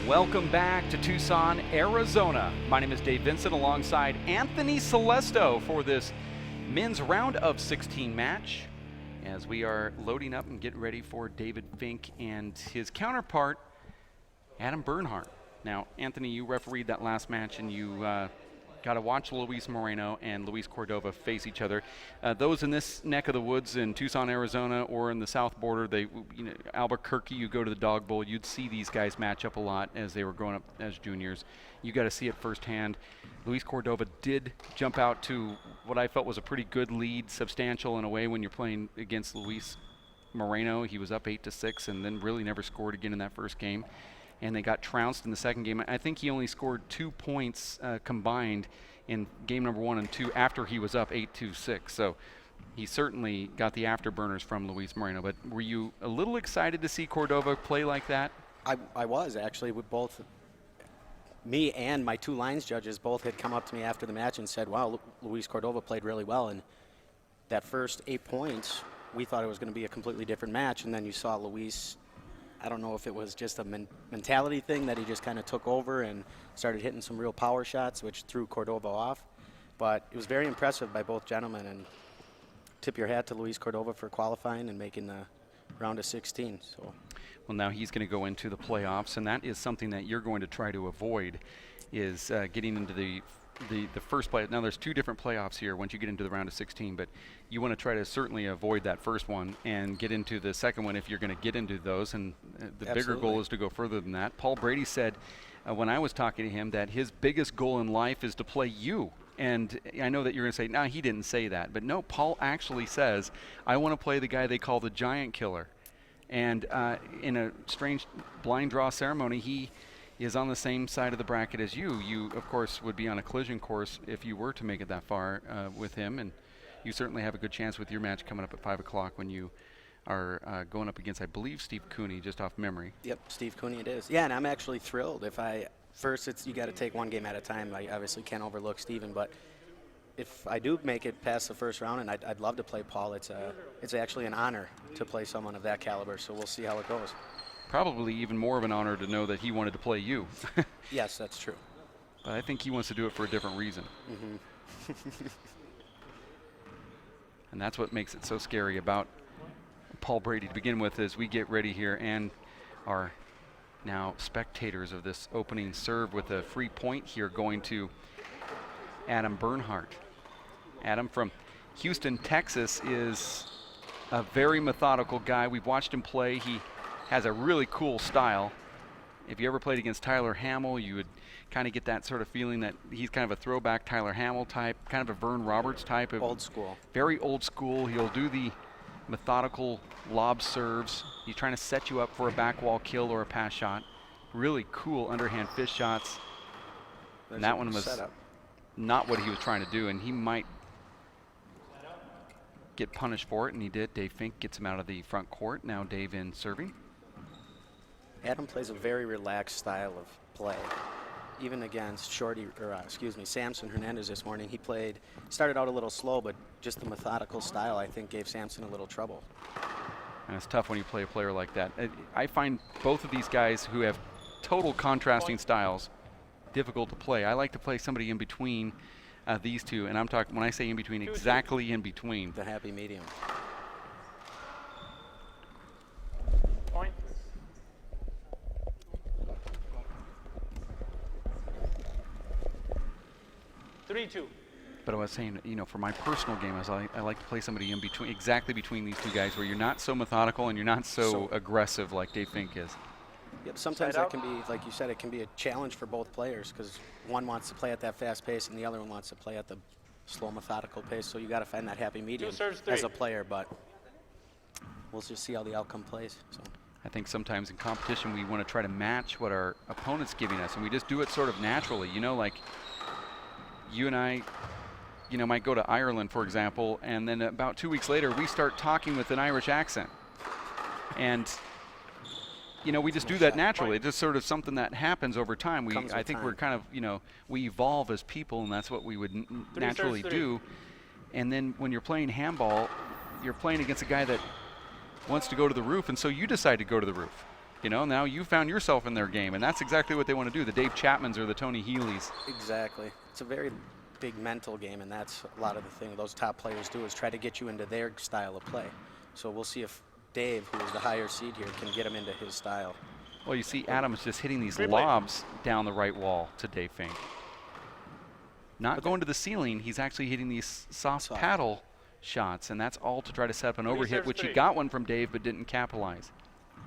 Welcome back to Tucson, Arizona. My name is Dave Vincent alongside Anthony Celesto for this men's round of 16 match as we are loading up and getting ready for David Fink and his counterpart, Adam Bernhard. Now, Anthony, you refereed that last match and you got to watch Luis Moreno and Luis Cordova face each other. Those in this neck of the woods in Tucson, Arizona, or in the south border, Albuquerque, you go to the Dog Bowl, you'd see these guys match up a lot as they were growing up as juniors. You got to see it firsthand. Luis Cordova did jump out to what I felt was a pretty good lead, substantial in a way when you're playing against Luis Moreno. He was up 8-6 and then really never scored again in that first game. And they got trounced in the second game. I think he only scored 2 points combined in game number 1 and 2 after he was up 8-6. So he certainly got the afterburners from Luis Moreno. But were you a little excited to see Cordova play like that? I was actually. With both me and my two lines judges both had come up to me after the match and said, wow, Luis Cordova played really well. And that first 8 points, we thought it was going to be a completely different match. And then you saw Luis, I don't know if it was just a mentality thing that he just kind of took over and started hitting some real power shots, which threw Cordova off. But it was very impressive by both gentlemen, and tip your hat to Luis Cordova for qualifying and making the round of 16. So, well, now he's going to go into the playoffs, and that is something that you're going to try to avoid, is getting into the first play. Now there's 2 different playoffs here once you get into the round of 16, but you want to try to certainly avoid that first one and get into the second one if you're going to get into those, and the bigger goal is to go further than that. Paul Brady said when I was talking to him that his biggest goal in life is to play you. And I know that you're going to say, nah, he didn't say that. But no, Paul actually says, I want to play the guy they call the giant killer. And in a strange blind draw ceremony, he is on the same side of the bracket as you. You, of course, would be on a collision course if you were to make it that far with him. And you certainly have a good chance with your match coming up at 5 o'clock when you are going up against, I believe, Steve Cooney, just off memory. Yep, Steve Cooney it is. Yeah, and I'm actually thrilled. First, you got to take one game at a time. I obviously can't overlook Steven, but if I do make it past the first round, and I'd love to play Paul, it's actually an honor to play someone of that caliber, so we'll see how it goes. Probably even more of an honor to know that he wanted to play you. Yes, that's true. But I think he wants to do it for a different reason. Mm-hmm. And that's what makes it so scary about Paul Brady to begin with as we get ready here and are now spectators of this opening serve with a free point here going to Adam Bernhard. Adam from Houston, Texas is a very methodical guy. We've watched him play. He has a really cool style. If you ever played against Tyler Hamill, you would kind of get that sort of feeling that he's kind of a throwback Tyler Hamill type, kind of a Vern Roberts type. Old school. Very old school. He'll do the methodical lob serves. He's trying to set you up for a back wall kill or a pass shot. Really cool underhand fist shots. And that one was not what he was trying to do, and he might get punished for it, and he did. Dave Fink gets him out of the front court. Now Dave in serving. Adam plays a very relaxed style of play. Even against Samson Hernandez this morning, he started out a little slow, but just the methodical style, I think, gave Samson a little trouble. And it's tough when you play a player like that. I find both of these guys who have total contrasting styles difficult to play. I like to play somebody in between these two, and I'm talking, when I say in between, exactly in between. The happy medium. Point. Three-two. But I was saying, for my personal game, I like to play somebody in between, exactly between these two guys, where you're not so methodical and you're not so aggressive like Dave Fink is. Yep, sometimes that can be, like you said, it can be a challenge for both players because one wants to play at that fast pace and the other one wants to play at the slow, methodical pace. So you got to find that happy medium as a player. But we'll just see how the outcome plays. So I think sometimes in competition we want to try to match what our opponent's giving us, and we just do it sort of naturally. Like you and I, might go to Ireland, for example, and then about 2 weeks later we start talking with an Irish accent, and we just do that naturally. It's just sort of something that happens over time. I think we're kind of, we evolve as people, and that's what we would naturally do. And then when you're playing handball, you're playing against a guy that wants to go to the roof, and so you decide to go to the roof. You know, now you found yourself in their game, and that's exactly what they want to do. The Dave Chapmans or the Tony Healy's. Exactly. It's a very big mental game, and that's a lot of the thing those top players do is try to get you into their style of play. So we'll see if Dave, who is the higher seed here, can get him into his style. Well, you see Adams just hitting these Replay. lobs down the right wall to Dave Fink. Not going to the ceiling, he's actually hitting these soft paddle shots, and that's all to try to set up an overhit, which he got one from Dave but didn't capitalize.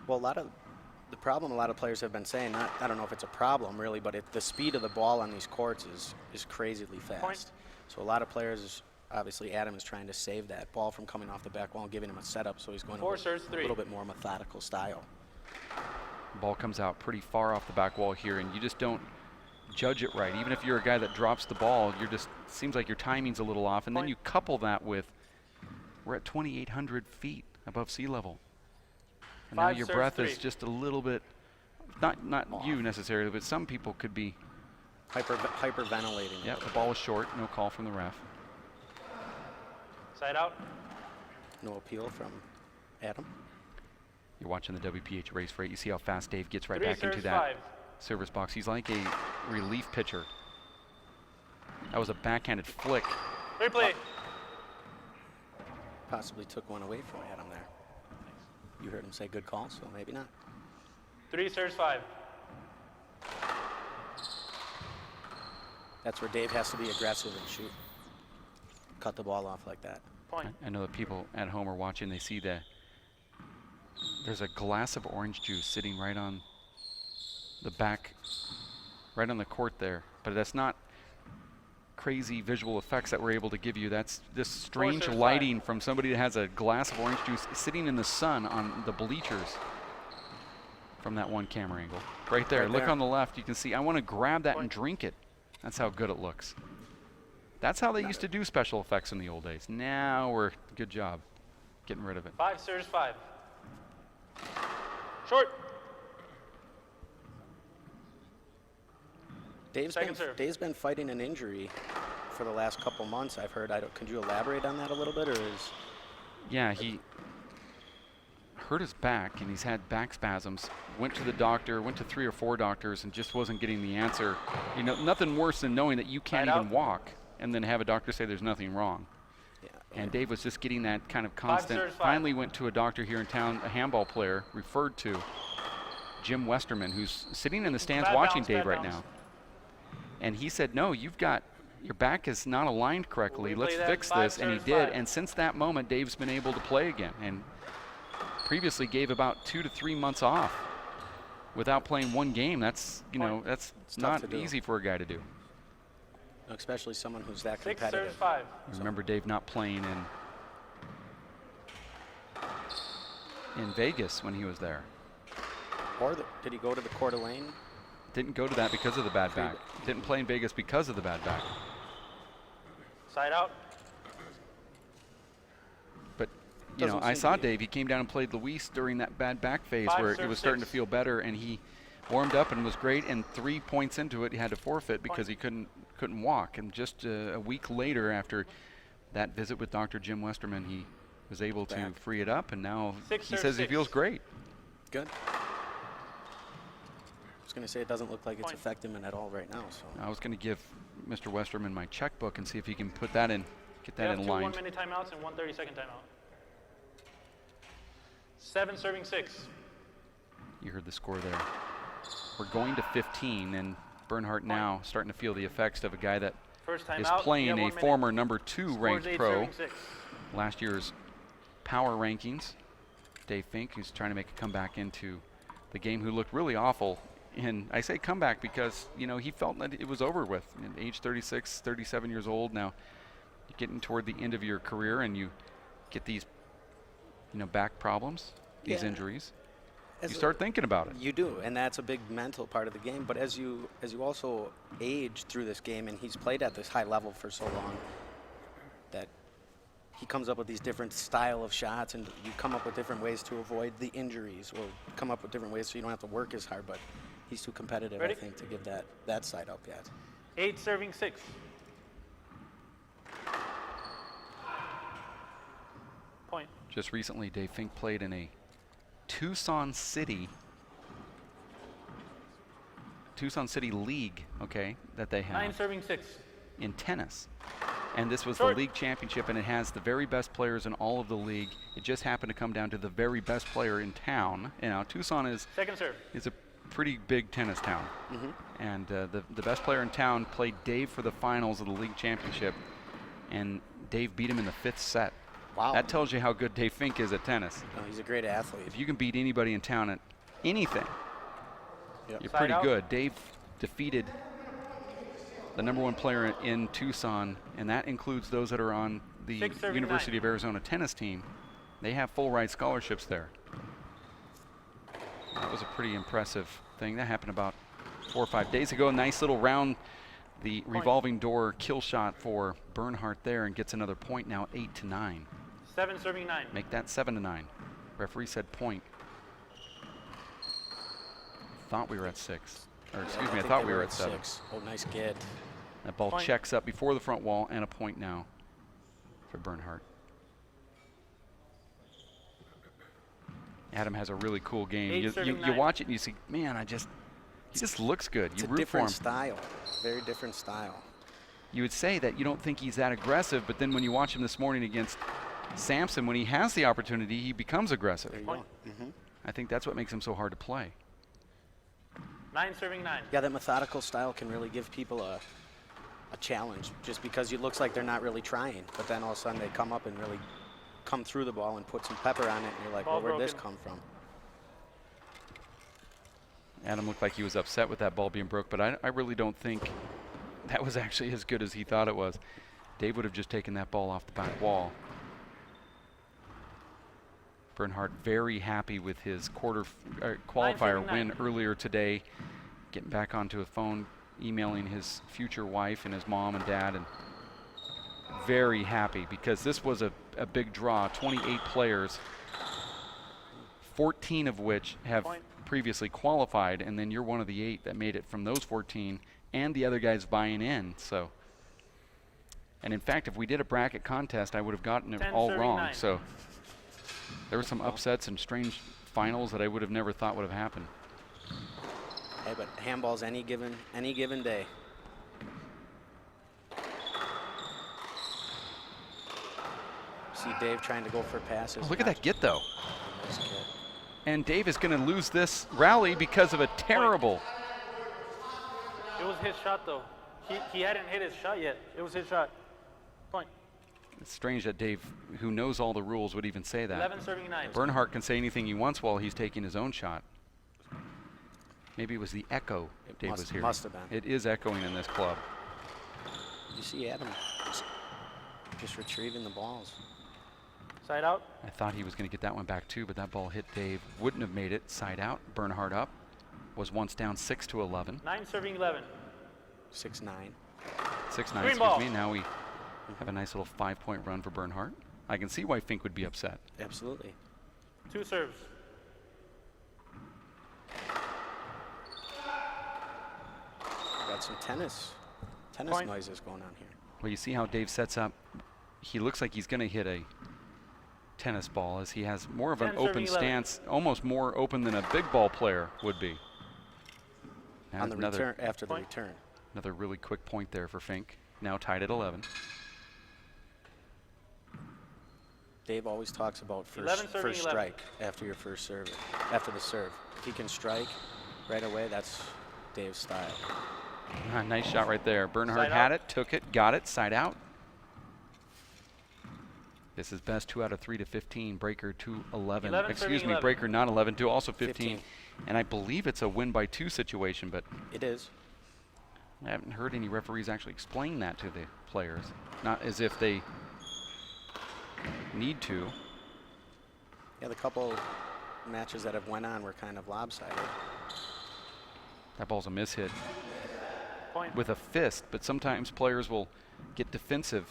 Well, the problem a lot of players have been saying, I don't know if it's a problem really, but the speed of the ball on these courts is crazily fast. Point. So a lot of players, obviously Adam is trying to save that ball from coming off the back wall and giving him a setup, so he's going Four to serves, a three. little bit more methodical style. Ball comes out pretty far off the back wall here, and you just don't judge it right. Even if you're a guy that drops the ball, seems like your timing's a little off, and then you couple that with, we're at 2,800 feet above sea level. And now Five your serves, breath three. is just a little bit, not you necessarily, but some people could be. Hyperventilating. Yeah, the ball was short, no call from the ref. Side out. No appeal from Adam. You're watching the WPH race rate. You see how fast Dave gets right Three back into serves, that five. service box. He's like a relief pitcher. That was a backhanded flick. Replay. Possibly took one away from Adam there. You heard him say good call, so maybe not. Three serves, five. That's where Dave has to be aggressive and shoot. Cut the ball off like that. Point. I know that people at home are watching. They see that there's a glass of orange juice sitting right on the back, right on the court there. But that's not crazy visual effects that we're able to give you. That's this strange serves, lighting from somebody that has a glass of orange juice sitting in the sun on the bleachers from that one camera angle. Right there. Right Look there. on the left. You can see I want to grab that and drink it. That's how good it looks. That's how they used to do special effects in the old days. Now we're, good job getting rid of it. Five serves, five. Short. Dave's been fighting an injury for the last couple months, I've heard. Could you elaborate on that a little bit, or is? Yeah, he hurt his back, and he's had back spasms. Went to the doctor, went to 3 or 4 doctors, and just wasn't getting the answer. You know, nothing worse than knowing that you can't Right even out. walk, and then have a doctor say there's nothing wrong. Yeah. And Dave was just getting that kind of constant. serves, five. Finally went to a doctor here in town, a handball player, referred to Jim Westerman, who's sitting in the stands Bad watching bounce, Dave bad right bounce. now. And he said, no, your back is not aligned correctly. We'll Let's replay that. fix Five this. And he serves, did. five. And since that moment, Dave's been able to play again. And previously gave about 2 to 3 months off without playing one game. That's, you know, that's It's tough not to do. easy for a guy to do. Especially someone who's that Six competitive. serves, five. Remember Dave not playing in Vegas when he was there. Or did he go to the Coeur d'Alene? Didn't go to that because of the bad back. Didn't play in Vegas because of the bad back. Side out. But, you know, Doesn't I seem saw to be. Dave. He came down and played Luis during that bad back phase Five where it serve, was starting to six. feel better, and he warmed up and was great. And 3 points into it, he had to forfeit because he couldn't walk. And just a week later, after that visit with Dr. Jim Westerman, he was able to Back. free it up, and now Six he serve, says he six. feels great. Good. I was going to say it doesn't look like it's Point. affecting him at all right now. So I was going to give Mr. Westerman my checkbook and see if he can put that in, get We that have in 2 line. 1-minute timeouts and 1 30-second timeout. 7 serving 6. You heard the score there. We're going to 15, and Bernhard now starting to feel the effects of a guy that First timeout. is You playing have a 1 minute. former number 2 Scores ranked 8 pro. serving 6. Last year's power rankings. Dave Fink, who's trying to make a comeback into the game, who looked really awful. And I say comeback because, you know, he felt that it was over with. At age 36, 37 years old now, you're getting toward the end of your career, and you get these, you know, back problems, these Yeah. injuries. As You a- start thinking about it. You do, and that's a big mental part of the game. But as you also age through this game, and he's played at this high level for so long, that he comes up with these different style of shots, and you come up with different ways to avoid the injuries, or come up with different ways so you don't have to work as hard. But he's too competitive, Ready? I think, to give that side up yet. 8 serving 6. Point. Just recently, Dave Fink played in a Tucson City Tucson City League, okay, that they have 9 serving 6. in tennis. And this was Short. the league championship, and it has the very best players in all of the league. It just happened to come down to the very best player in town. You know, Tucson is Second serve. a pretty big tennis town. And the best player in town played Dave for the finals of the league championship, and Dave beat him in the 5th set. Wow. That tells you how good Dave Fink is at tennis. No, he's a great athlete. If you can beat anybody in town at anything, Yep. you're Side pretty out. good. Dave defeated the #1 player in Tucson, and that includes those that are on the 6 serving University 9. of Arizona tennis team. They have full ride scholarships there. That was a pretty impressive thing. That happened about 4 or 5 days ago. A nice little round, the revolving door kill shot for Bernhard there, and gets another point now, 8-9. 7 serving 9. Make that 7-9. Referee said point. Thought we were at 6. Or excuse me, I think thought they we were at 7. 6. Oh, nice get. That ball Point. checks up before the front wall, and a point now for Bernhard. Adam has a really cool game. 8 You serving you 9. watch it and you see, man, he just looks good. It's You a root for him. different style. Very different style. You would say that you don't think he's that aggressive, but then when you watch him this morning against Sampson, when he has the opportunity, he becomes aggressive. There you Point. go. I think that's what makes him so hard to play. 9 serving 9. Yeah, that methodical style can really give people a challenge, just because it looks like they're not really trying, but then all of a sudden they come up and really come through the ball and put some pepper on it, and you're like, Ball well, where'd this broken. come from? Adam looked like he was upset with that ball being broke, but I really don't think that was actually as good as he thought it was. Dave would have just taken that ball off the back wall. Bernhard very happy with his qualifier 9-7-9. win earlier today, getting back onto a phone, emailing his future wife and his mom and dad, and very happy because this was a big draw. 28 players, 14 of which have Point. previously qualified, and then you're one of the 8 that made it from those 14, and the other guys buying in. So, and in fact, if we did a bracket contest, I would have gotten it 10 all serving wrong. 9. So there were some upsets and strange finals that I would have never thought would have happened. Hey, but handball's any given day. See Dave trying to go for passes. Oh, look at that get though. Nice get. And Dave is going to lose this rally because of a terrible. It was his shot, though. He hadn't hit his shot yet. It was his shot. Point. It's strange that Dave, who knows all the rules, would even say that. 11 serving 9. Bernhard can say anything he wants while he's taking his own shot. Maybe it was the echo Dave was hearing. Must have been. It is echoing in this club. You see Adam just retrieving the balls. Side out. I thought he was going to get that one back too, but that ball hit Dave. Wouldn't have made it. Side out. Bernhard up. Was once down 6-11. 9 serving 11. 6-9. 6-9, Green excuse ball. me. Now we have a nice little 5-point run for Bernhard. I can see why Fink would be upset. Absolutely. 2 serves. Got some tennis Point. noises going on here. Well, you see how Dave sets up. He looks like he's going to hit a tennis ball as he has more of an 10 serving open 11. stance, almost more open than a big ball player would be. On the another, return, after the Point. return. another really quick point there for Fink. Now tied at 11. Dave always talks about 11 serving first 11. strike after your first serve, after the serve. If he can strike right away, that's Dave's style. Ah, nice shot right there. Bernhard Side had out. it, took it, got it, side out. This is best 2 out of 3 to 15. Breaker to 11. 11 Excuse serving me, 11. breaker not 11 to also 15. 15. And I believe it's a win by 2 situation, but It is. I haven't heard any referees actually explain that to the players. Not as if they need to. Yeah, the couple matches that have went on were kind of lopsided. That ball's a mishit Point. with a fist, but sometimes players will get defensive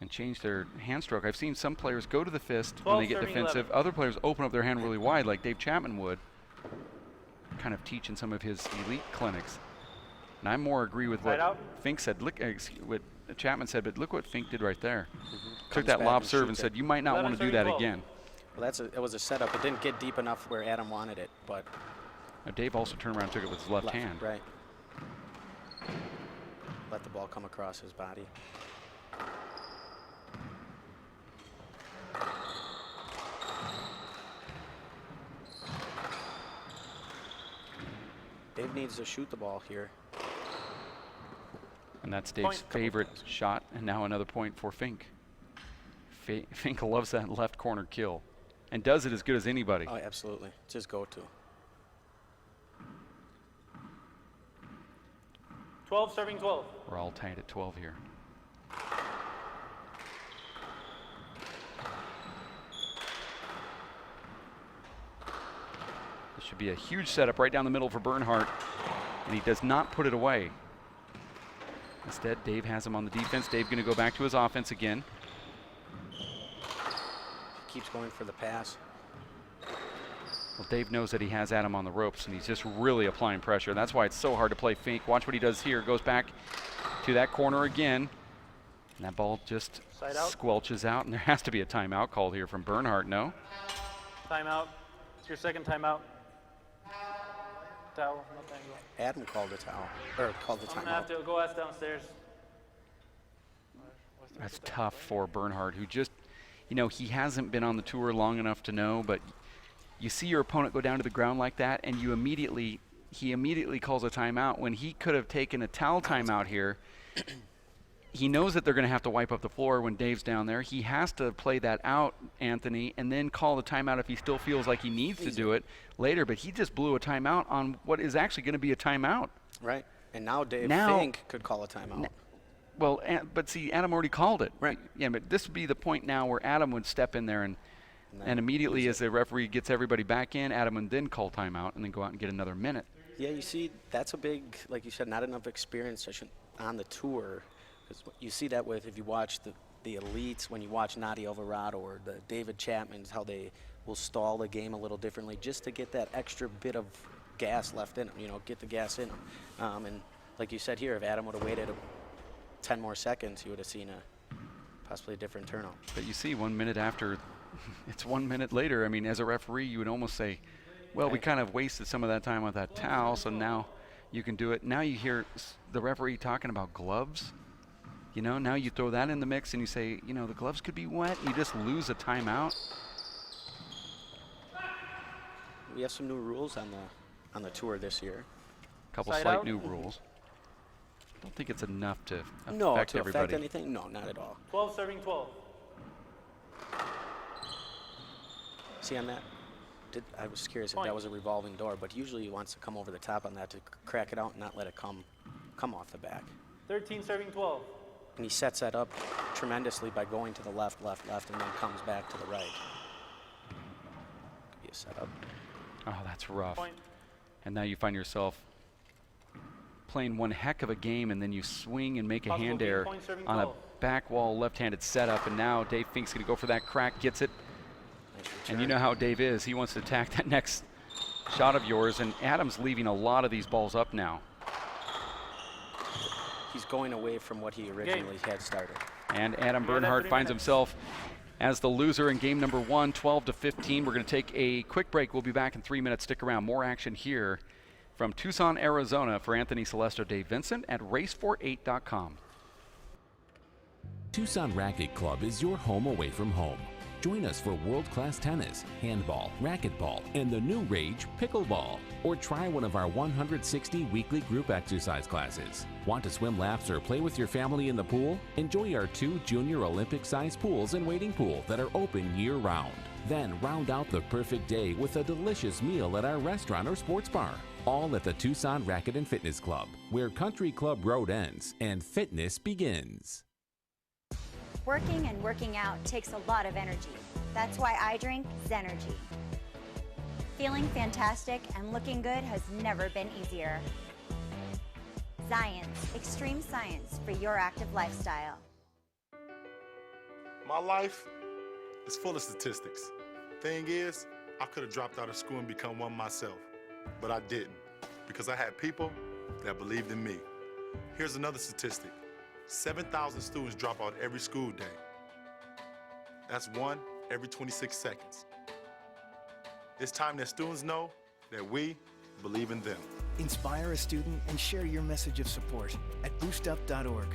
and change their hand stroke. I've seen some players go to the fist when 12 they get serving defensive. 11. Other players open up their hand really wide like Dave Chapman would, kind of teach in some of his elite clinics. And I more agree with what Side out. Fink said, look, what Chapman said, but look what Fink did right there. Took Comes that back lob and serve and shoots said, it. you might not 11 want to do serving that 12. again. Well, it was a setup. It didn't get deep enough where Adam wanted it, but Dave also turned around and took it with his left hand. Right. Let the ball come across his body. Dave needs to shoot the ball here. And that's Dave's favorite shot, and now another point for Fink. Fink loves that left corner kill and does it as good as anybody. Oh, absolutely. Just go to. 12, serving 12. We're all tied at 12 here. This should be a huge setup right down the middle for Bernhard, and he does not put it away. Instead, Dave has him on the defense. Dave going to go back to his offense again. Keeps going for the pass. Well, Dave knows that he has Adam on the ropes, and he's just really applying pressure. That's why it's so hard to play Fink. Watch what he does here. Goes back to that corner again. And that ball just squelches out, and there has to be a timeout called here from Bernhard, no? Timeout. It's your second timeout. Towel. No thank you. Adam called the towel, or called the I'm gonna have timeout. to go ask downstairs. That's tough for Bernhard, who just, you know, he hasn't been on the tour long enough to know, but you see your opponent go down to the ground like that, and he immediately calls a timeout when he could have taken a towel timeout here. He knows that they're going to have to wipe up the floor when Dave's down there. He has to play that out, Anthony, and then call the timeout if he still feels like he needs to do it later. But he just blew a timeout on what is actually going to be a timeout. Right. And now Fink could call a timeout. Well, but see, Adam already called it. Right. Yeah, but this would be the point now where Adam would step in there and immediately as the referee gets everybody back in, Adam would then call timeout and then go out and get another minute. Yeah, you see, that's a big, like you said, not enough experience on the tour. Because you see that with, if you watch the elites, when you watch Nadia Alvarado or the David Chapmans, how they will stall the game a little differently just to get that extra bit of gas left in them, you know, get the gas in them. And like you said here, if Adam would have waited 10 more seconds, you would have seen possibly a different turnout. But you see, 1 minute after, it's 1 minute later. I mean, as a referee, you would almost say, well, we kind of wasted some of that time with that towel, so now you can do it. Now you hear the referee talking about gloves. You know, now you throw that in the mix and you say, you know, the gloves could be wet. You just lose a timeout. We have some new rules on the tour this year. A couple Side slight out. new rules. I don't think it's enough to affect To everybody. affect anything? No, not at all. 12, serving 12. See on that? I was curious if that was a revolving door, but usually he wants to come over the top on that to crack it out and not let it come off the back. 13, serving 12. And he sets that up tremendously by going to the left, left, left, and then comes back to the right. Could be a setup. Oh, that's rough. Point. And now you find yourself playing one heck of a game, and then you swing and make a Possible hand game error point, serving on a 12. back wall left-handed setup, and now Dave Fink's going to go for that crack, gets it. Nice And you return. know how Dave is. He wants to attack that next shot of yours, and Adam's leaving a lot of these balls up now. He's going away from what he originally had started. And Adam Yeah, Bernhard that's finds 3 minutes. himself as the loser in game number 1, 12-15. We're going to take a quick break. We'll be back in 3 minutes. Stick around. More action here from Tucson, Arizona for Anthony Celesto, Dave Vincent at race48.com. Tucson Racket Club is your home away from home. Join us for world-class tennis, handball, racquetball, and the new rage, pickleball. Or try one of our 160 weekly group exercise classes. Want to swim laps or play with your family in the pool? Enjoy our 2 junior Olympic-sized pools and wading pool that are open year-round. Then round out the perfect day with a delicious meal at our restaurant or sports bar. All at the Tucson Racket and Fitness Club, where Country Club Road ends and fitness begins. Working and working out takes a lot of energy. That's why I drink Zenergy. Feeling fantastic and looking good has never been easier. Science, extreme science for your active lifestyle. My life is full of statistics. Thing is, I could have dropped out of school and become one myself, but I didn't because I had people that believed in me. Here's another statistic. 7,000 students drop out every school day. That's 1 every 26 seconds. It's time that students know that we, believe in them. Inspire a student and share your message of support at boostup.org.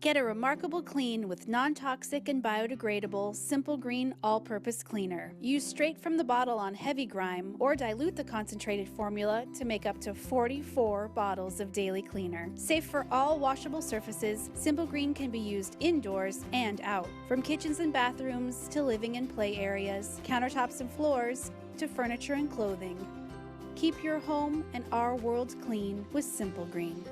Get a remarkable clean with non-toxic and biodegradable Simple Green all-purpose cleaner. Use straight from the bottle on heavy grime or dilute the concentrated formula to make up to 44 bottles of daily cleaner. Safe for all washable surfaces, Simple Green can be used indoors and out. From kitchens and bathrooms to living and play areas, countertops and floors to furniture and clothing. Keep your home and our world clean with Simple Green.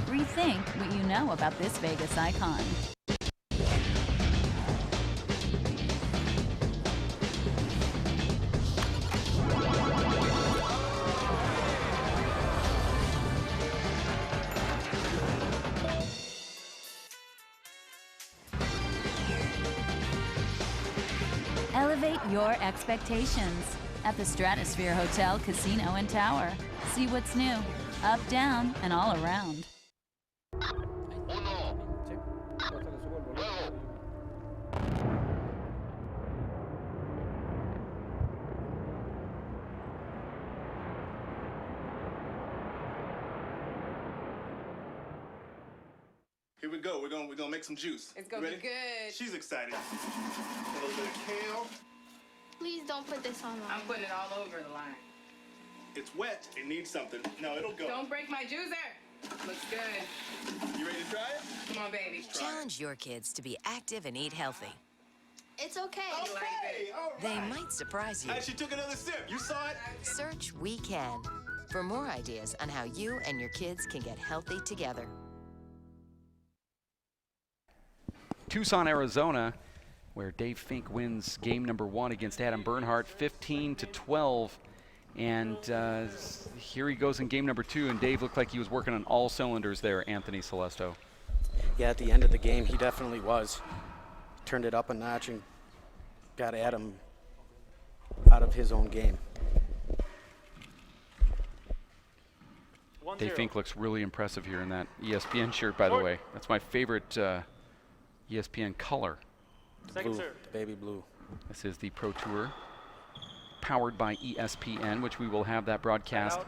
Rethink what you know about this Vegas icon. Elevate your expectations at the Stratosphere Hotel, Casino, and Tower. See what's new, up, down, and all around. Here we go. We're gonna make some juice. It's gonna be good. She's excited. A little bit of kale. Please don't put this on. I'm putting it all over the line. It's wet. It needs something. No, it'll go. Don't break my juicer. Looks good. You ready to try it? Come on, baby. Challenge your kids to be active and eat healthy. It's okay. Okay, all right. They might surprise you. Hey, she took another sip. You saw it? Search We Can for more ideas on how you and your kids can get healthy together. Tucson, Arizona, where Dave Fink wins game number 1 against Adam Bernhard, 15-12. And here he goes in game number 2, and Dave looked like he was working on all cylinders there, Anthony Celesto. Yeah, at the end of the game, he definitely was. Turned it up a notch and got Adam out of his own game. Dave Fink looks really impressive here in that ESPN shirt, by the way. That's my favorite ESPN color. Blue, the baby blue. This is the Pro Tour, powered by ESPN, which we will have that broadcast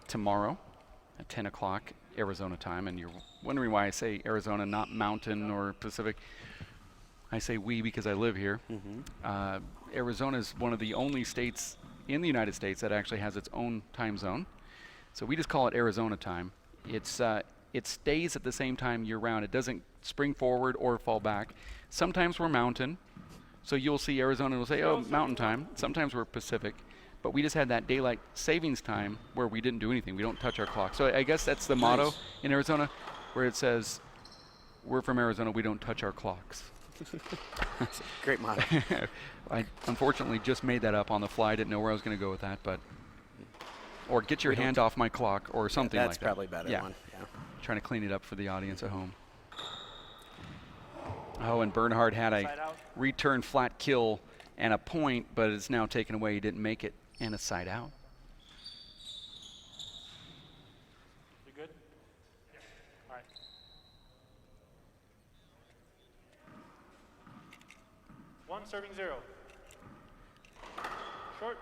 tomorrow at 10 o'clock Arizona time. And you're wondering why I say Arizona, not Mountain or Pacific. I say we because I live here. Arizona is one of the only states in the United States that actually has its own time zone. So we just call it Arizona time. It stays at the same time year round. It doesn't spring forward or fall back. Sometimes we're Mountain. So you'll see Arizona will say, oh, Mountain time. Sometimes we're Pacific. But we just had that daylight savings time where we didn't do anything. We don't touch our clock. So I guess that's the motto in Arizona, where it says, we're from Arizona, we don't touch our clocks. Great motto. I unfortunately just made that up on the fly. I didn't know where I was going to go with that. But or get your hand off my clock or something like that. That's probably better one. Yeah. Trying to clean it up for the audience at home. Oh, and Bernhard had a return flat kill and a point, but it's now taken away. He didn't make it, and a side out. You good? All right. One serving 0. Short.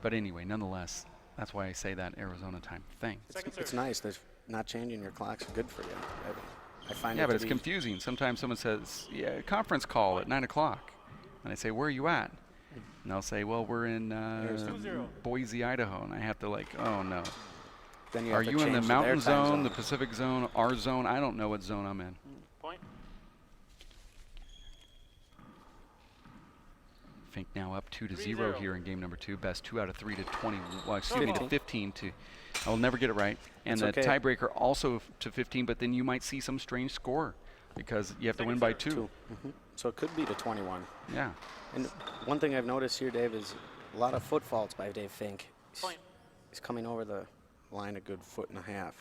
But anyway, nonetheless, that's why I say that Arizona time thing. It's nice that not changing your clock's good for you. I find yeah, but it's confusing. Sometimes someone says, yeah, conference call at 9 o'clock. And I say, where are you at? And they'll say, well, we're in Boise, Idaho. And I have to oh, no. Then you are you in the mountain zone, the Pacific zone, our zone? I don't know what zone I'm in. Point. Fink now up 2-0 here in game number 2. Best 2 out of 3 to 20. Well, excuse me, to 15 to. I will never get it right. And the tiebreaker also to 15, but then you might see some strange score because you have to win by 2. So it could be to 21. Yeah. And one thing I've noticed here, Dave, is a lot of foot faults by Dave Fink. He's coming over the line a good 1.5 feet.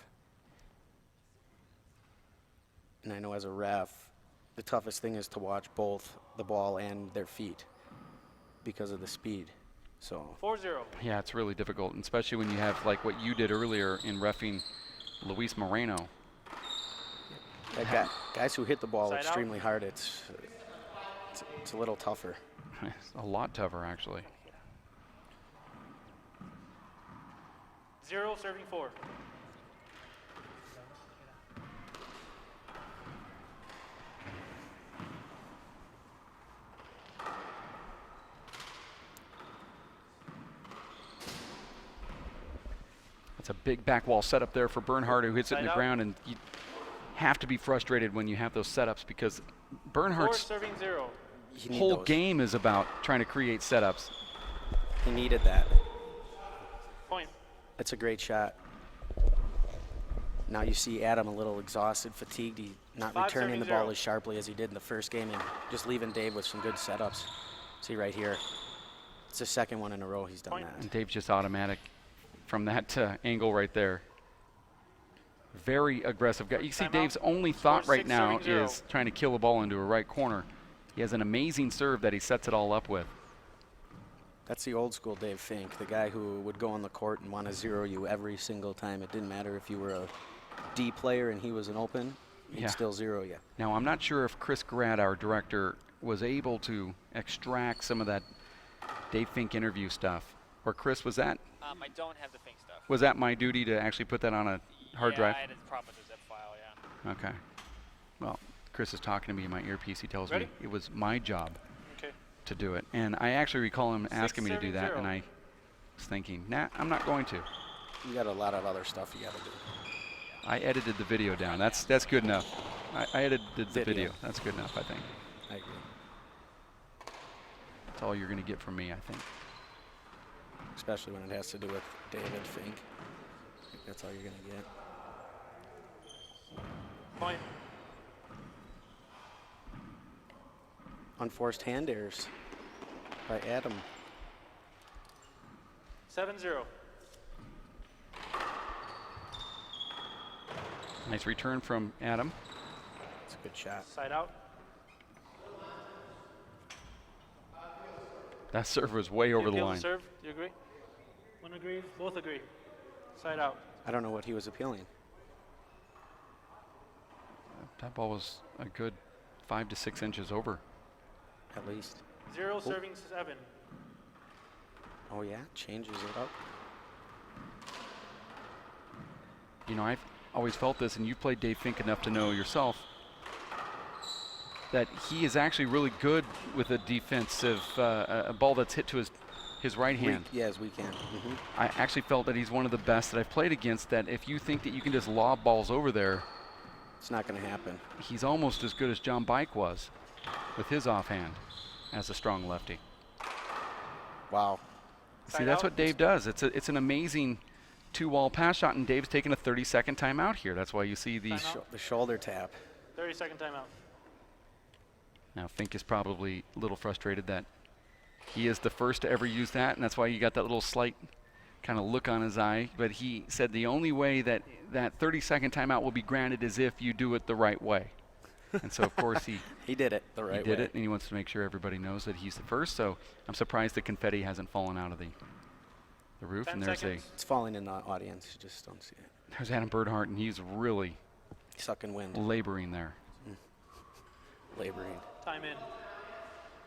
And I know as a ref, the toughest thing is to watch both the ball and their feet because of the speed. So 4-0. Yeah, it's really difficult, and especially when you have like what you did earlier in reffing Luis Moreno. Guys who hit the ball extremely hard, it's a little tougher. It's a lot tougher, actually. 0, serving 4. It's a big back wall setup there for Bernhard, who hits it in the Side out. ground, and you have to be frustrated when you have those setups because 4, Bernhard's serving 0. You need whole those. game is about trying to create setups. He needed that. Point. It's a great shot. Now you see Adam a little exhausted, fatigued. He not 5, returning serving the ball 0. as sharply as he did in the first game, and just leaving Dave with some good setups. See right here. It's the second one in a row he's done Point. that. And Dave's just automatic from that angle right there. Very aggressive guy. You see Timeout. Dave's only Score thought right 6, now serving 0. is trying to kill a ball into a right corner. He has an amazing serve that he sets it all up with. That's the old school Dave Fink, the guy who would go on the court and want to zero you every single time. It didn't matter if you were a D player and he was an open, he'd Yeah. still zero you. Now, I'm not sure if Chris Grad, our director, was able to extract some of that Dave Fink interview stuff. Or Chris, was that I don't have the Fink stuff. was that my duty to actually put that on a hard drive? Yeah, I had a problem with the zip file, yeah. Okay. Well, Chris is talking to me in my earpiece. He tells Ready? me it was my job Okay. to do it. And I actually recall him asking me to do that, 6-7-0. and I was thinking, nah, I'm not going to. You got a lot of other stuff you got to do. I edited the video down. That's good enough. I edited the video. That's good enough, I think. I agree. That's all you're going to get from me, I think. Especially when it has to do with David Fink. I think that's all you're going to get. Point. Unforced hand errors by Adam. 7-0. Nice return from Adam. It's a good shot. Side out. That serve was way over the Appeal line. serve. Do you agree? One agrees. Both agree. Side out. I don't know what he was appealing. That ball was a good 5 to 6 inches over. At least. 0, serving 7. Oh yeah, changes it up. You know, I've always felt this, and you've played Dave Fink enough to know yourself, that he is actually really good with a defensive a ball that's hit to his right hand. Yeah, his weak hand. I actually felt that he's one of the best that I've played against, that if you think that you can just lob balls over there, it's not going to happen. He's almost as good as John Bike was with his offhand as a strong lefty. Wow. See, that's what Dave does. It's an amazing two-wall pass shot, and Dave's taking a 30-second timeout here. That's why you see the shoulder tap. 30-second timeout. Now Fink is probably a little frustrated that he is the first to ever use that, and that's why you got that little slight kind of look on his eye. But he said the only way that 30-second timeout will be granted is if you do it the right way. And so, of course, he did it the right way. He did it, and he wants to make sure everybody knows that he's the first. So I'm surprised the confetti hasn't fallen out of the roof. And there's it's falling in the audience. You just don't see it. There's Adam Bernhard, and he's really sucking wind, laboring there. Laboring. Time in.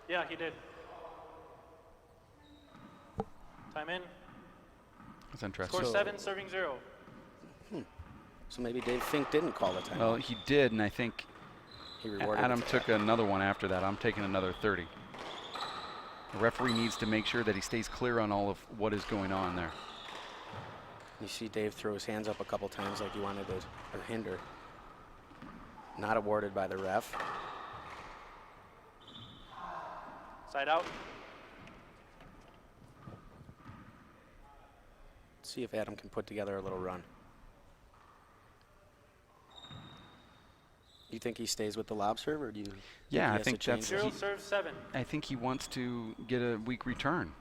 Yeah, he did. Time in. That's interesting. Score 7, serving 0. So maybe Dave Fink didn't call the timeout. Well, he did, and I think Adam it took another one after that. I'm taking another 30. The referee needs to make sure that he stays clear on all of what is going on there. You see Dave throw his hands up a couple times like he wanted to hinder. Not awarded by the ref. Side out. See if Adam can put together a little run. You think he stays with the lob serve, or do you? Yeah, I he think has to change that's. it? 0, serve 7. I think he wants to get a weak return.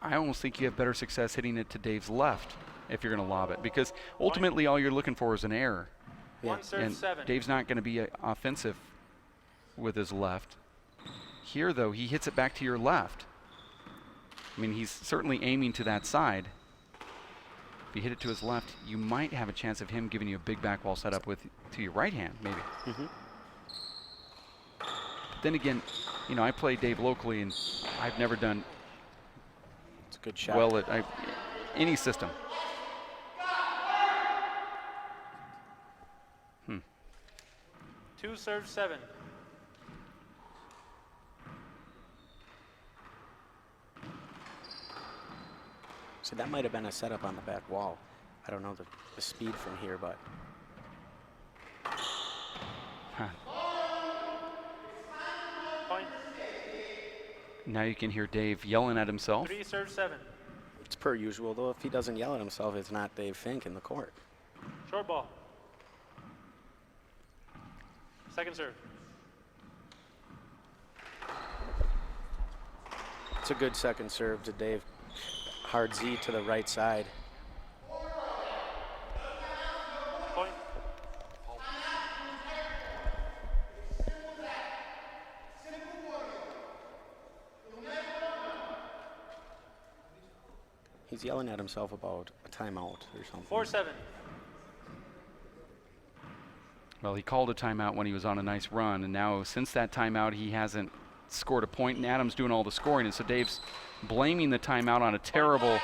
I almost think you have better success hitting it to Dave's left if you're going to lob it, because ultimately all you're looking for is an error. Yeah. 1, serve and 7. Dave's not going to be offensive with his left. Here, though, he hits it back to your left. I mean, he's certainly aiming to that side. If you hit it to his left, you might have a chance of him giving you a big back wall setup to your right hand, maybe. Then again, you know, I play Dave locally, and I've never done It's a good shot. well at any system. 2 serves 7. So that might have been a setup on the back wall. I don't know the speed from here, but. Point. Now you can hear Dave yelling at himself. 3 serves 7. It's per usual, though. If he doesn't yell at himself, it's not Dave Fink in the court. Short ball. Second serve. It's a good second serve to Dave. Hard Z to the right side. Point. He's yelling at himself about a timeout or something. 4-7. Well, he called a timeout when he was on a nice run, and now since that timeout, he hasn't scored a point, and Adam's doing all the scoring, and so Dave's blaming the timeout on a terrible.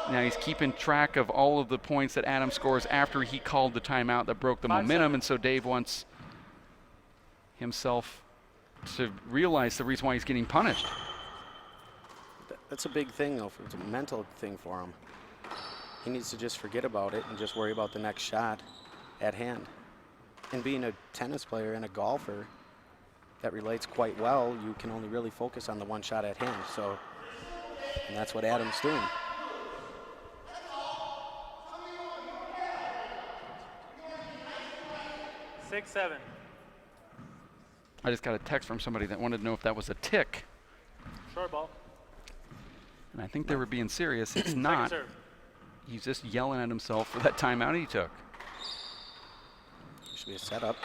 Now he's keeping track of all of the points that Adam scores after he called the timeout that broke the momentum, and so Dave wants himself to realize the reason why he's getting punished. That's a big thing, though. It's a mental thing for him. He needs to just forget about it and just worry about the next shot at hand. And being a tennis player and a golfer, that relates quite well. You can only really focus on the one shot at hand. So, and that's what Adam's doing. Six, 7. I just got a text from somebody that wanted to know if that was a tick, Short ball. and I think they were being serious. It's not. Second serve. He's just yelling at himself for that timeout he took. Should be a setup.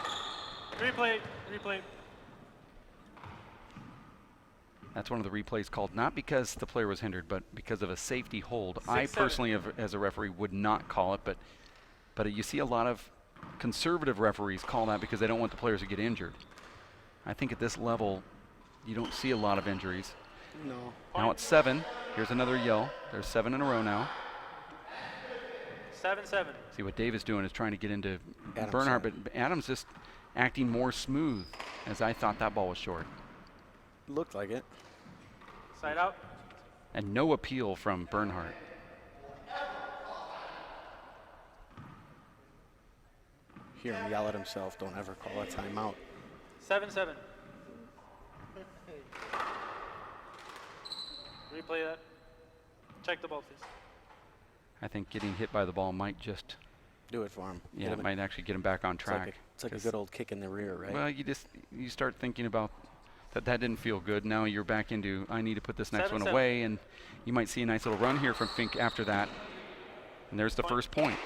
Replay. Replay. That's one of the replays called not because the player was hindered, but because of a safety hold. I 6-7. personally, as a referee, would not call it, but you see a lot of conservative referees call that because they don't want the players to get injured. I think at this level, you don't see a lot of injuries. No. Now it's 7. Here's another yell. There's 7 in a row now. 7-7. See what Dave is doing is trying to get into Adam's Bernhard, side. but Adam's just acting more smooth, as I thought that ball was short. Looked like it. Side out. And no appeal from Bernhard. Hear him yell at himself. Don't ever call a timeout. 7-7. Replay that. Check the ball, please. I think getting hit by the ball might just Do it for him. Yeah, it might actually get him back on track. It's like a good old kick in the rear, right? Well, you start thinking about that didn't feel good. Now you're back into, I need to put this next one away, and you might see a nice little run here from Fink after that. And there's the first point.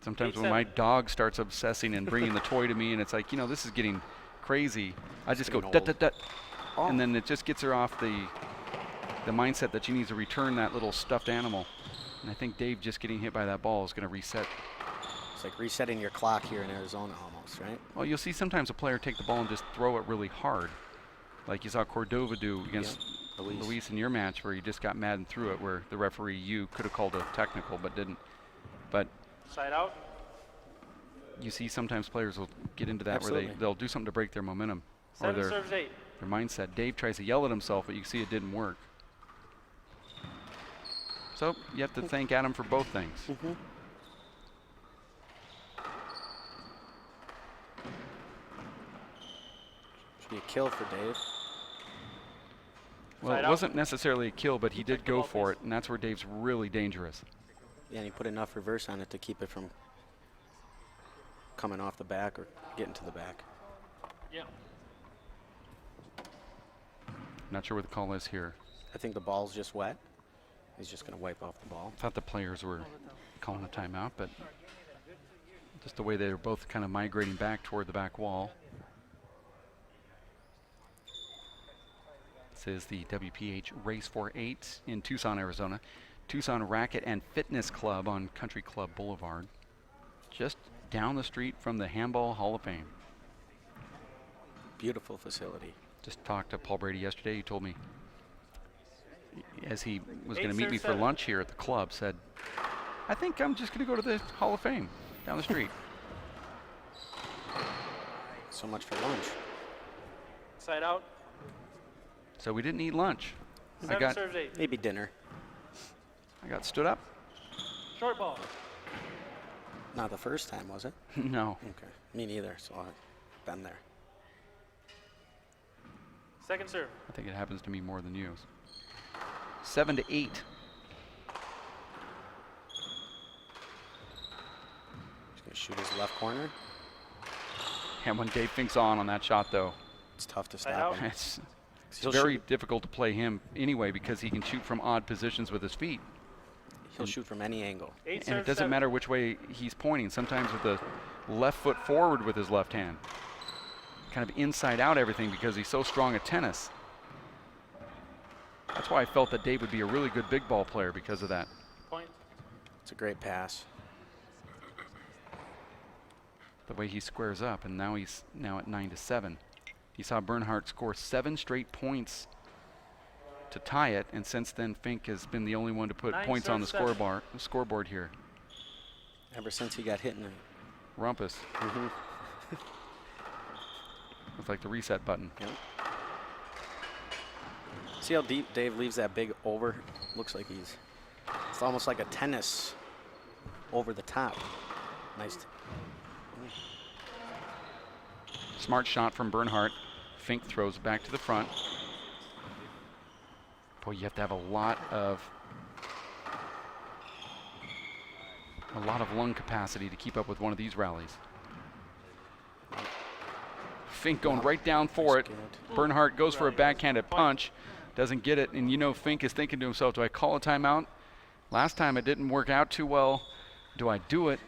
Sometimes when my dog starts obsessing and bringing the toy to me, and it's like, this is getting crazy, I just go dut, dut, dut. Oh. And then it just gets her off the mindset that she needs to return that little stuffed animal. And I think Dave just getting hit by that ball is going to reset. It's like resetting your clock here in Arizona almost, right? Well, you'll see sometimes a player take the ball and just throw it really hard. Like you saw Cordova do against Luis in your match, where he just got mad and threw it, where the referee, you could have called a technical but didn't. But side out. You see sometimes players will get into that Absolutely. where they'll do something to break their momentum. 7 or serves 8. their mindset. Dave tries to yell at himself, but you see it didn't work. So you have to thank Adam for both things. Mm-hmm. Should be a kill for Dave. Well, it wasn't necessarily a kill, but he did go for it, and that's where Dave's really dangerous. Yeah, and he put enough reverse on it to keep it from coming off the back or getting to the back. Yeah. Not sure what the call is here. I think the ball's just wet. He's just going to wipe off the ball. I thought the players were calling a timeout, but just the way they were both kind of migrating back toward the back wall. This is the WPH Race for 8 in Tucson, Arizona. Tucson Racket and Fitness Club on Country Club Boulevard. Just down the street from the Handball Hall of Fame. Beautiful facility. Just talked to Paul Brady yesterday. He told me, as he was going to meet me for lunch here at the club, said, I think I'm just going to go to the Hall of Fame down the street. So much for lunch. Side out. So we didn't eat lunch. Seven serves 8. Maybe dinner. I got stood up. Short ball. Not the first time, was it? No. Okay. Me neither, so I've been there. Second serve. I think it happens to me more than you. 7-8. He's going to shoot his left corner. And when Dave Fink's on that shot, though, it's tough to stop him. It's very difficult to play him anyway because he can shoot from odd positions with his feet. He'll shoot from any angle. And it doesn't matter which way he's pointing. Sometimes with the left foot forward with his left hand. Kind of inside out everything because he's so strong at tennis. That's why I felt that Dave would be a really good big ball player because of that. Point. It's a great pass. The way he squares up, and now he's at 9-7. You saw Bernhard score 7 straight points to tie it, and since then Fink has been the only one to put points on the scoreboard here. Ever since he got hit in the rumpus. Mm-hmm. It's like the reset button. Yep. See how deep Dave leaves that big over? Looks like it's almost like a tennis over the top. Nice. Smart shot from Bernhard. Fink throws back to the front. Boy, you have to have a lot of lung capacity to keep up with one of these rallies. Fink going right down for it. Bernhard goes for a backhanded punch, doesn't get it, and you know Fink is thinking to himself, do I call a timeout? Last time it didn't work out too well. Do I do it?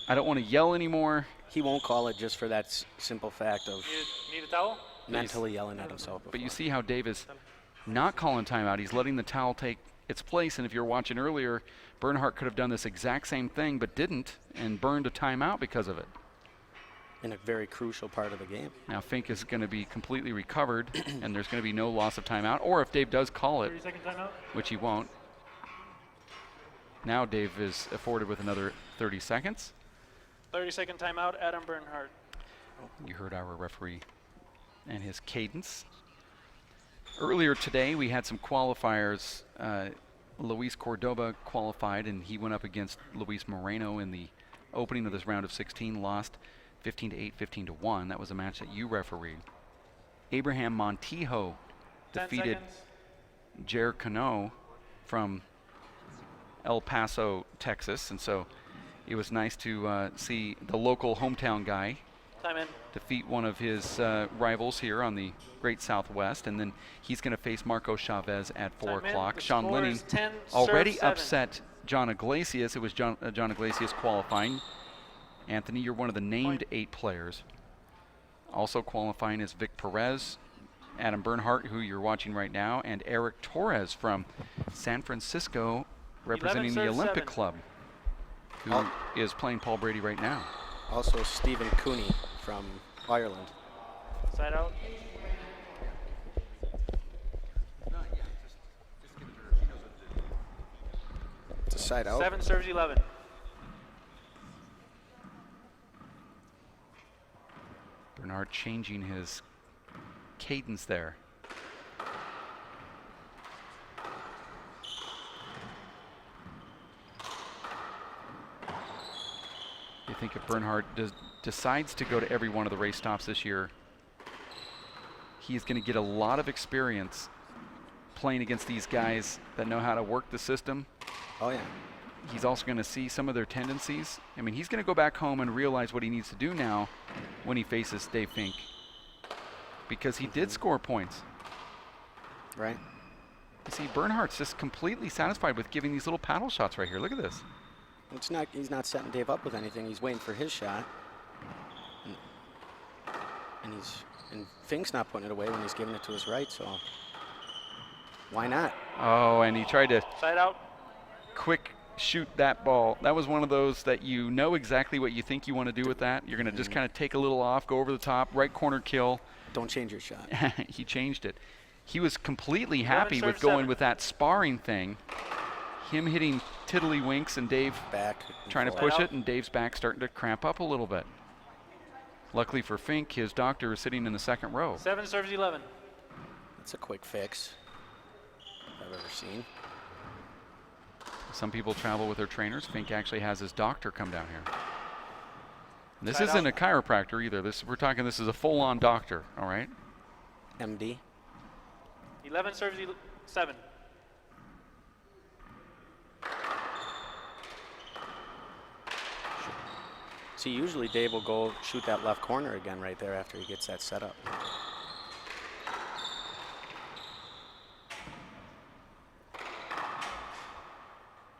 I don't want to yell anymore. He won't call it just for that simple fact of Need a towel? mentally yelling at himself before. But you see how Dave is not calling timeout. He's letting the towel take its place, and if you're watching earlier, Bernhard could have done this exact same thing but didn't and burned a timeout because of it. In a very crucial part of the game. Now Fink is going to be completely recovered and there's going to be no loss of timeout, or if Dave does call it, 30-second timeout. which he won't. Now Dave is afforded with another 30 seconds. 30-second timeout, Adam Bernhard. You heard our referee and his cadence. Earlier today we had some qualifiers. Luis Cordoba qualified and he went up against Luis Moreno in the opening of this round of 16, lost 15-8, 15-1. That was a match that you refereed. Abraham Montijo defeated Jer Cano from El Paso, Texas, and so it was nice to see the local hometown guy defeat one of his rivals here on the Great Southwest, and then he's going to face Marco Chavez at 4 o'clock. Sean Linning already upset John Iglesias. It was John Iglesias qualifying. Anthony, you're one of the named 8 players. Also qualifying is Vic Perez, Adam Bernhard, who you're watching right now, and Eric Torres from San Francisco, representing the Olympic Club, who is playing Paul Brady right now. Also Stephen Cooney from Ireland. Side out. It's a side out. 7 serves 11. Bernhard changing his cadence there. You think if Bernhard decides to go to every one of the race stops this year, he's going to get a lot of experience playing against these guys that know how to work the system. Oh, yeah. He's also going to see some of their tendencies. I mean, he's going to go back home and realize what he needs to do now when he faces Dave Fink, because he did score points. Right. You see, Bernhard's just completely satisfied with giving these little paddle shots right here. Look at this. It's not. He's not setting Dave up with anything. He's waiting for his shot, and Fink's not putting it away when he's giving it to his right. So why not? Oh, and he tried to side out. Quick shoot that ball. That was one of those that you know exactly what you think you want to do with that. You're going to just kind of take a little off, go over the top, right corner kill. Don't change your shot. He changed it. He was completely happy with going with that sparring thing. Him hitting tiddlywinks and Dave back trying to push it, and Dave's back starting to cramp up a little bit. Luckily for Fink, his doctor is sitting in the second row. 7 serves 11. That's a quick fix I've ever seen. Some people travel with their trainers. Fink actually has his doctor come down here. And this Side isn't out. a chiropractor either. This is a full-on doctor, all right? MD. 11 serves 7. See, usually Dave will go shoot that left corner again right there after he gets that set up.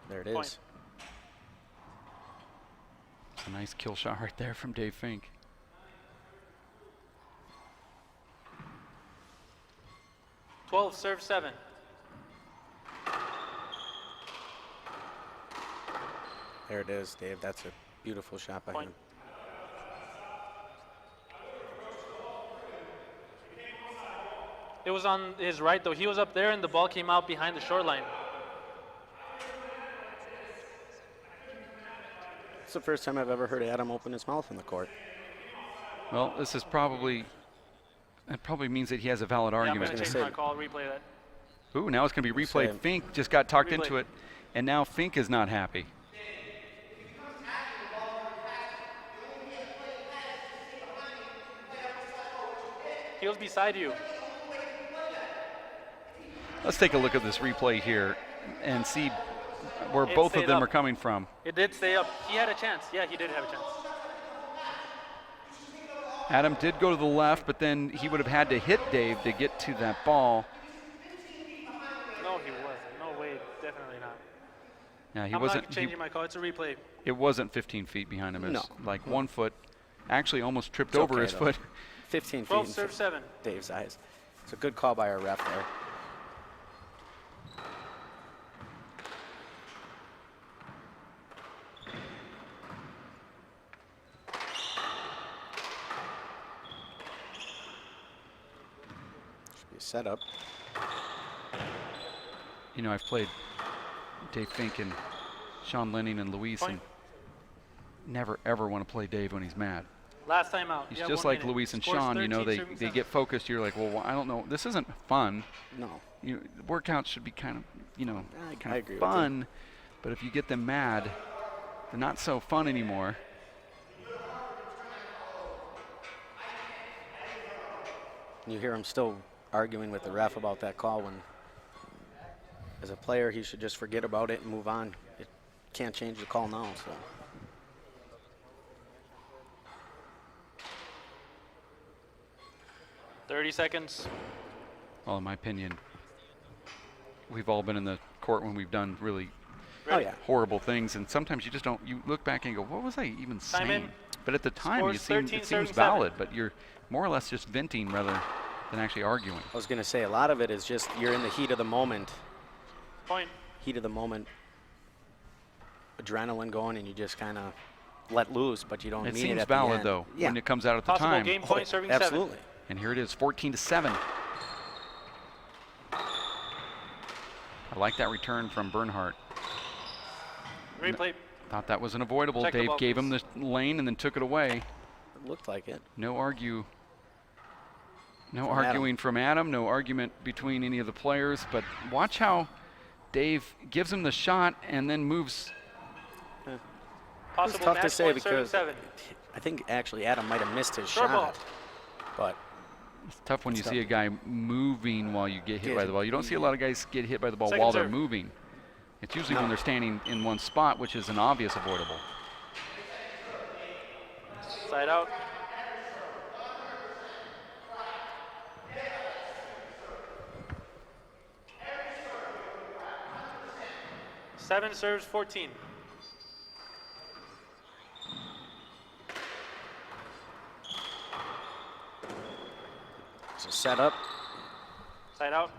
There it is. It's a nice kill shot right there from Dave Fink. Serve 7. There it is, Dave. That's a beautiful shot by him. It was on his right, though. He was up there, and the ball came out behind the short line. It's the first time I've ever heard Adam open his mouth in the court. Well, this is probably, that probably means that he has a valid argument. I'm going to change my call, replay that. Ooh, now it's going to be replayed. Fink just got talked into it, and now Fink is not happy. He was beside you. Let's take a look at this replay here and see where It both of stayed them up. are coming from. It did stay up. He had a chance. Yeah, he did have a chance. Adam did go to the left, but then he would have had to hit Dave to get to that ball. No, he wasn't. No way. Definitely not. Yeah, he I'm wasn't. not changing my call. It's a replay. It wasn't 15 feet behind him. It was No. like 1 foot. Actually, almost tripped It's over okay, his though. foot. 15 feet. 12 in serve 7. Dave's eyes. It's a good call by our ref there. Should be a setup. You know, I've played Dave Fink and Sean Lenning and Luis, and never ever want to play Dave when he's mad. Last time out. He's You have just 1 like minute. Luis and Scores Sean. You know, 13, they serving get focused. You're like, well, I don't know. This isn't fun. No. You workouts should be kind of, I kind agree of with you. fun. But if you get them mad, they're not so fun anymore. You hear him still arguing with the ref about that call when, as a player, he should just forget about it and move on. It can't change the call now, so. .30 seconds. Well, in my opinion, we've all been in the court when we've done really horrible things, and sometimes you just don't. You look back and go, "What was I even Time saying?" in. But at the time, Scores it 13, seems serving valid. 7. But you're more or less just venting rather than actually arguing. I was going to say, a lot of it is just you're in the heat of the moment. Point. Heat of the moment. Adrenaline going, and you just kind of let loose, but you don't It mean it seems at the valid end. though Yeah. when it comes out at the Possible time. game point, serving 7. Absolutely. And here it is, 14-7. I like that return from Bernhard. Replay. Thought that was an avoidable. Check the Dave ball, gave him please. the lane and then took it away. It looked like it. No arguing Adam. from Adam, no argument between any of the players, but watch how Dave gives him the shot and then moves. It's Possible tough to match say point, serving because 7. I think actually Adam might have missed his Short ball. shot, but It's tough when It's you tough. see a guy moving while you get hit by the ball. You don't see a lot of guys get hit by the ball Second while they're serve. moving. It's usually No. when they're standing in one spot, which is an obvious avoidable. Side out. Seven serves 14. it's a setup. Side out.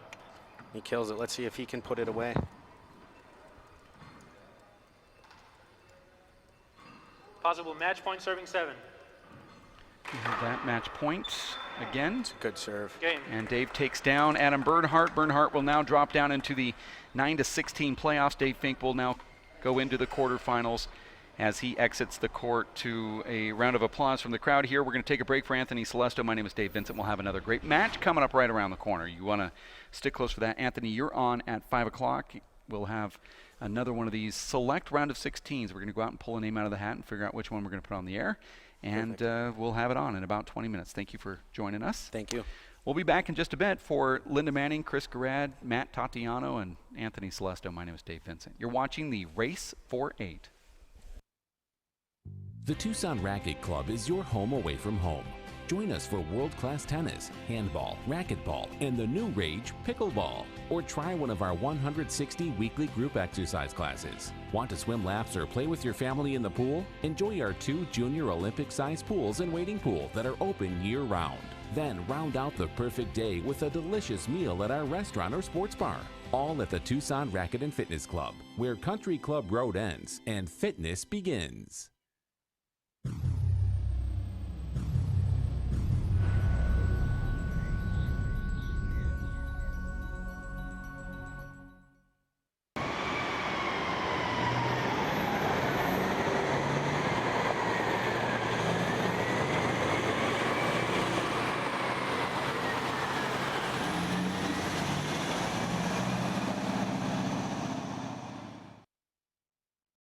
He kills it. Let's see if he can put it away. Possible match point serving 7. We have that match point again. It's a good serve. Game. And Dave takes down Adam Bernhard. Bernhard will now drop down into the 9-16 playoffs. Dave Fink will now go into the quarterfinals as he exits the court. To a round of applause from the crowd here. We're going to take a break for Anthony Celesto. My name is Dave Vincent. We'll have another great match coming up right around the corner. You want to stick close for that. Anthony, you're on at 5 o'clock. We'll have another one of these select round of 16s. We're going to go out and pull a name out of the hat and figure out which one we're going to put on the air. And we'll have it on in about 20 minutes. Thank you for joining us. Thank you. We'll be back in just a bit. For Linda Manning, Chris Garrad, Matt Tatiano, and Anthony Celesto, my name is Dave Vincent. You're watching the Race for 8. The Tucson Racket Club is your home away from home. Join us for world-class tennis, handball, racquetball, and the new rage, pickleball. Or try one of our 160 weekly group exercise classes. Want to swim laps or play with your family in the pool? Enjoy our 2 junior Olympic-sized pools and wading pool that are open year-round. Then round out the perfect day with a delicious meal at our restaurant or sports bar. All at the Tucson Racket and Fitness Club, where Country Club Road ends and fitness begins.